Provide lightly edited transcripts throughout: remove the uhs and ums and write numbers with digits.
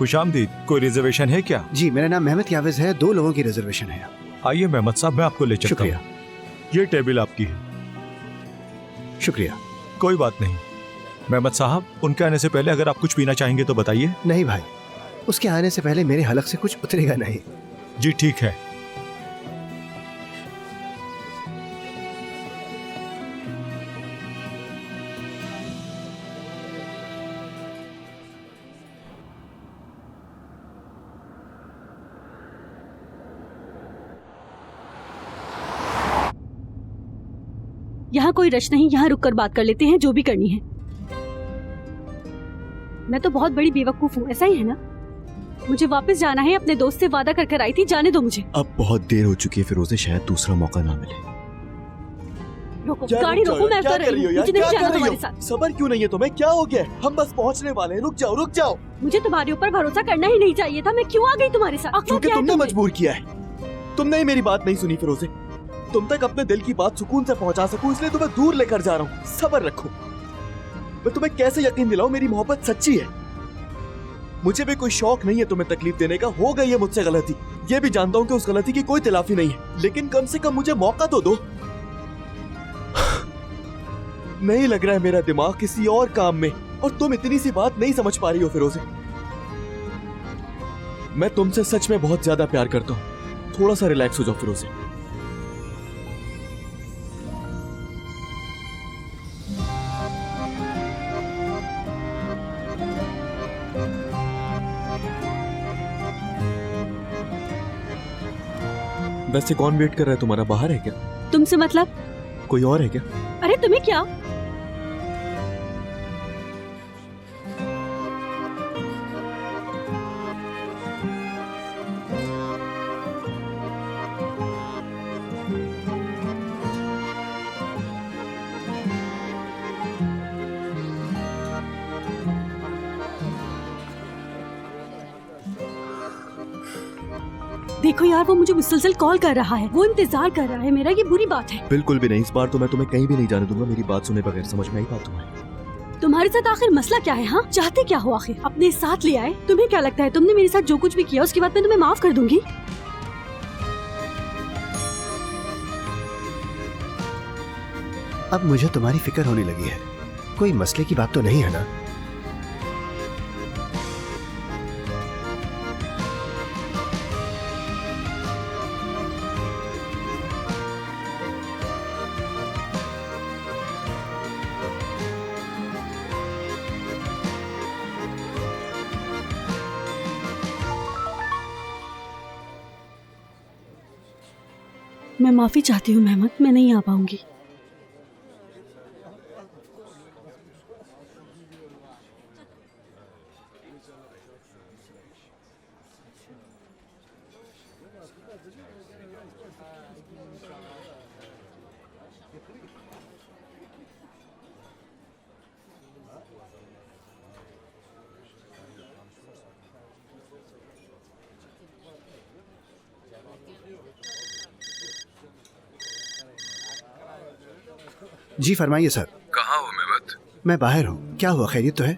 खुशामदीद। कोई रिजर्वेशन है क्या? जी, मेरा नाम मेहमद यावेज है। 2 लोगों की रिजर्वेशन है। आइए मेहमद साहब, मैं आपको ले चलता शुक्रिया। हूँ। ये टेबल आपकी है। शुक्रिया। कोई बात नहीं। मेहमद साहब, उनके आने से पहले अगर आप कुछ पीना चाहेंगे तो बताइए। नहीं भाई, उसके आने से पहले मेरे हलक से कुछ उतरेगा नहीं। जी ठीक है। यहाँ कोई रश नहीं, यहाँ रुककर बात कर लेते हैं, जो भी करनी है। मैं तो बहुत बड़ी बेवकूफ हूँ, ऐसा ही है ना? मुझे वापस जाना है, अपने दोस्त से वादा कर कर आई थी, जाने दो मुझे। अब बहुत देर हो चुकी है फिरोजे, शायद दूसरा मौका ना मिले। रोको, गाड़ी रोको, मैं उतर रही हूँ। मुझे नहीं जाना तुम्हारे साथ। सबर क्यों नहीं है तुम्हें? क्या हो गया? हम बस पहुंचने वाले हैं, रुक जाओ रुक जाओ। मुझे तुम्हारे ऊपर भरोसा करना ही नहीं चाहिए था, मैं क्यों आ गई तुम्हारे साथ? क्योंकि तुमने मजबूर किया है। तुमने ही मेरी बात नहीं सुनी फिरोजे। तुम तक अपने दिल की बात सुकून से पहुंचा सकूं, इसलिए तुम्हें दूर लेकर जा रहा हूँ। सबर रखो। मैं तुम्हें कैसे यकीन दिलाऊं मेरी मोहब्बत सच्ची है। मुझे भी कोई शौक नहीं है तुम्हें तकलीफ देने का। हो गई है मुझसे गलती, ये भी जानता हूँ कि उस गलती की कोई तिलाफी नहीं है, लेकिन कम से कम मुझे मौका तो दो। नहीं लग रहा है मेरा दिमाग किसी और काम में, और तुम इतनी सी बात नहीं समझ पा रही हो फिरोजे। मैं तुमसे सच में बहुत ज्यादा प्यार करता हूँ। थोड़ा सा रिलैक्स हो जाओ फिरोजे। वैसे कौन वेट कर रहा है तुम्हारा? बाहर है क्या? तुमसे मतलब? कोई और है क्या? अरे तुम्हें क्या? देखो यार, वो मुझे मुसलसल कॉल कर रहा है, वो इंतजार कर रहा है मेरा। ये बुरी बात है। बिल्कुल भी नहीं। इस बार तो मैं तुम्हें कहीं भी नहीं जाने दूंगा। मेरी बात सुने बगैर। समझ में आई बात तुम्हारी? तुम्हारे साथ आखिर मसला क्या है? हाँ, चाहते क्या हो आखिर? अपने साथ ले आए। तुम्हें क्या लगता है तुमने मेरे साथ जो कुछ भी किया उसके बाद मैं तुम्हें माफ कर दूंगी? अब मुझे तुम्हारी फिक्र होने लगी है। कोई मसले की बात तो नहीं है ना? मैं माफी चाहती हूँ मेहमद, मैं नहीं आ पाऊंगी। जी फरमाइए सर। कहाँ हो मेहमद? मैं बाहर हूँ। क्या हुआ, खैरियत तो है?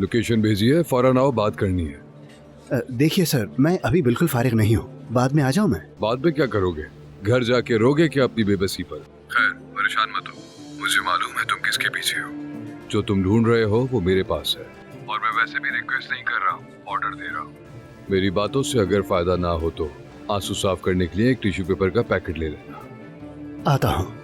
लोकेशन भेजिए, फौरन आओ, बात करनी है। देखिए सर, मैं अभी बिल्कुल फारिग नहीं हूँ। बाद में आ जाऊँ मैं? बाद में क्या करोगे? घर जाके रोगे क्या अपनी बेबसी पर? खैर, परेशान मत हो। मुझे मालूम है तुम किसके पीछे हो। जो तुम ढूंढ रहे हो वो मेरे पास है, और मैं वैसे भी रिक्वेस्ट नहीं कर रहा हूँ, ऑर्डर दे रहा हूँ। मेरी बातों से अगर फायदा ना हो तो आंसू साफ करने के लिए एक टिश्यू पेपर का पैकेट ले लेना। आता हूँ।